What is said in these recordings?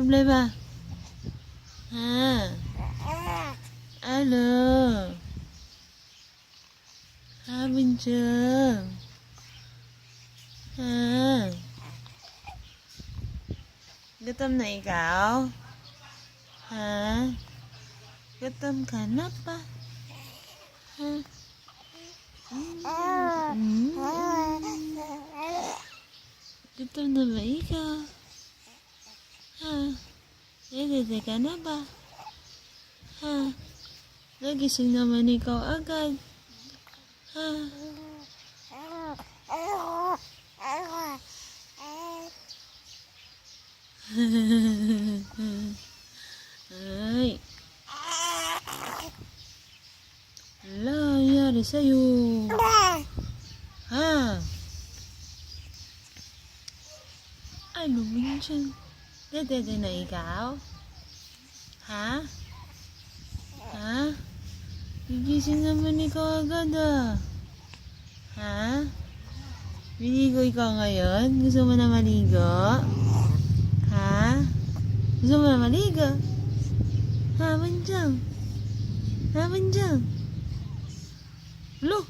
problema? Ha? Ano? Ha, Bunchong? Ha? Gutom na ikaw? Ha? Gutom ka na pa? Ha? Gutom na ba ikaw? Ha? Dede ka na ba? Ha? Nagising naman ikaw agad. Ha? Ay. Wala, nangyari sa'yo. Ha? Ano mo yun siya? Dede na ikaw? Ha? Ha? Gigising naman ikaw agad ah. Ha? Maligo ikaw ngayon? Gusto mo na maligo? Ha? Gusto mo na maligo? Ha, Banjang? Ha, Banjang? Lo!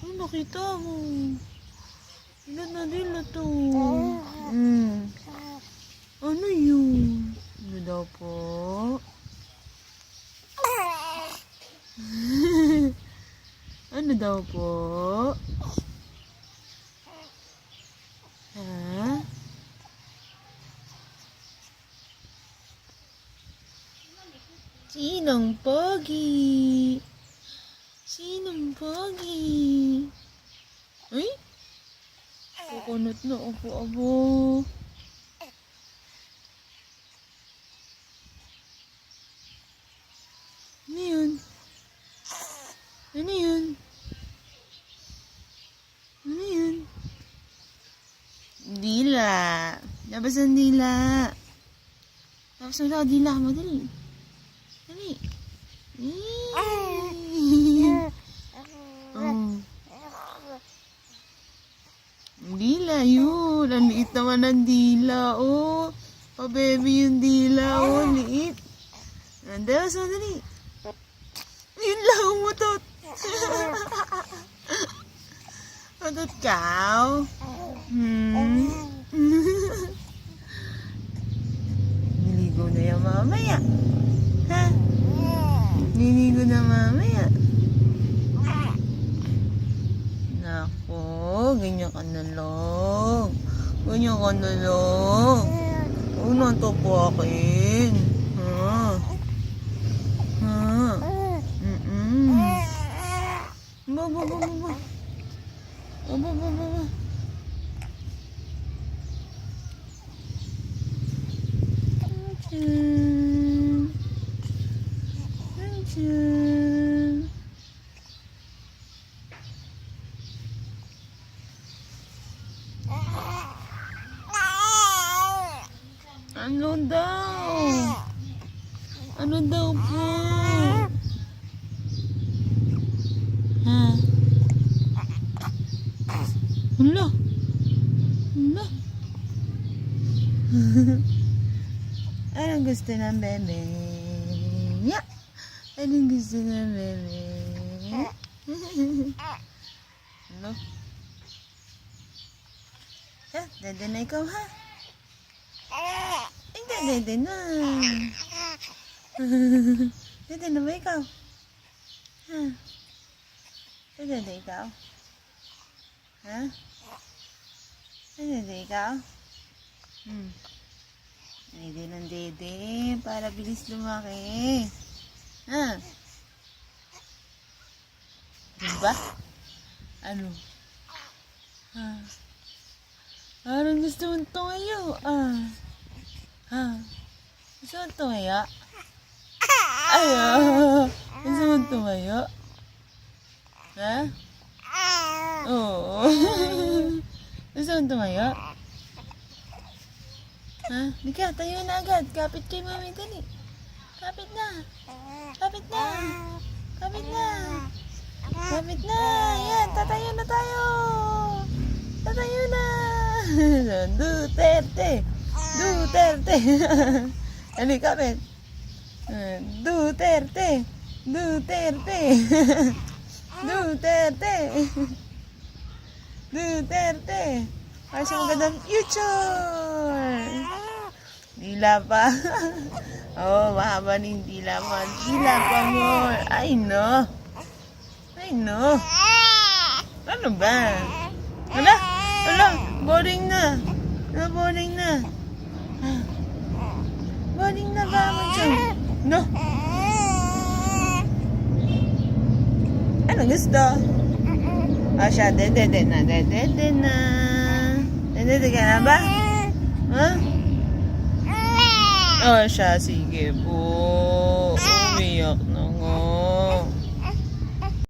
Ano nakita mo? Ilan na dila to? Ano yun? Ano daw po? Ano daw po? Ha? Sinong pogi? Sinong pogi? Ay? Kukunot na abo-abo. Ano yun? Ano yun? Ano yun? Dila. Labas ang dila. Labas ang dila mo. Dali. Dali. Oh. Dila yun. Ang liit naman ang dila. Oh. Pa-baby yung dila. Oh, liit. Labas ang dali. Yun lang umutot. Utot ka? Niligo na yan mamaya. Ha? Niligo na mamaya. Nako, ganyan ka na lang. Ganyan ka na lang. Huwag na ito po akin. Ha? Ha? Baba. Ano daw? Ano daw po? Ha? Hala? Hala? Anong gusto ng bebe? Yeah. Anong gusto ng bebe? Ano? Ha? Dede na ikaw ha? Hindi, dede na. Dede na ba ikaw? Ha? Dede na ikaw? Ha? Dede ikaw? Dede ng dede para bilis lumaki. Ha? Diba? Ano? Ha? Parang gusto mong tumayo. Ha? Gusto mong tumayo? Ay, gusto mong tumayo? Ha? Oo. Gusto mong tumayo? Ha? Lika, tayo na agad. Kapit kay mami, dali. Kapit na. Kapit na. Kapit na. Kapit na. Yan, tatayo na tayo. Tatayo na. Duterte. Duterte. Halika, Bet. Duterte. Duterte. Duterte. Duterte. Ay, sa magandang future. Dila pa. Oh, mahaba ng dila mo. Dila pa more. Ay, no. Ay, no. Ano ba? Ala, ala, boring na. Boring na. Boring na ba mo dyan? No. Ano gusto? Siya, dede na. Dede ka na ba? Ha? Siya, sige po. Umiyak